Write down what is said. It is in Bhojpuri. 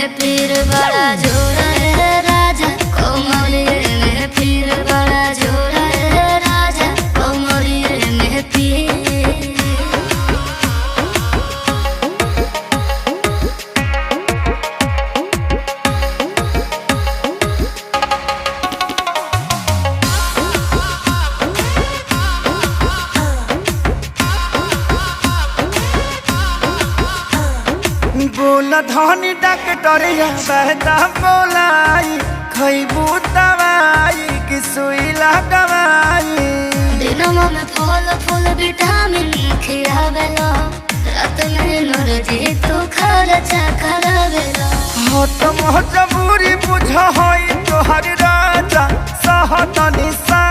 में फिर बड़ा जोर है राजा, कोमरिए में फिर बड़ा जोर है राजा, कोमरिए में फिर। बोला धनी डॉक्टरिया बहता बोलाई, खैबू दवाई कि सुई लगवाई। दिनमा में फल फूल विटामिन खियावेला, रात में एनर्जी तू खर्चा करावेला। हो तो मजबूरी बुझ होई तोहर राजा, सहतनी सा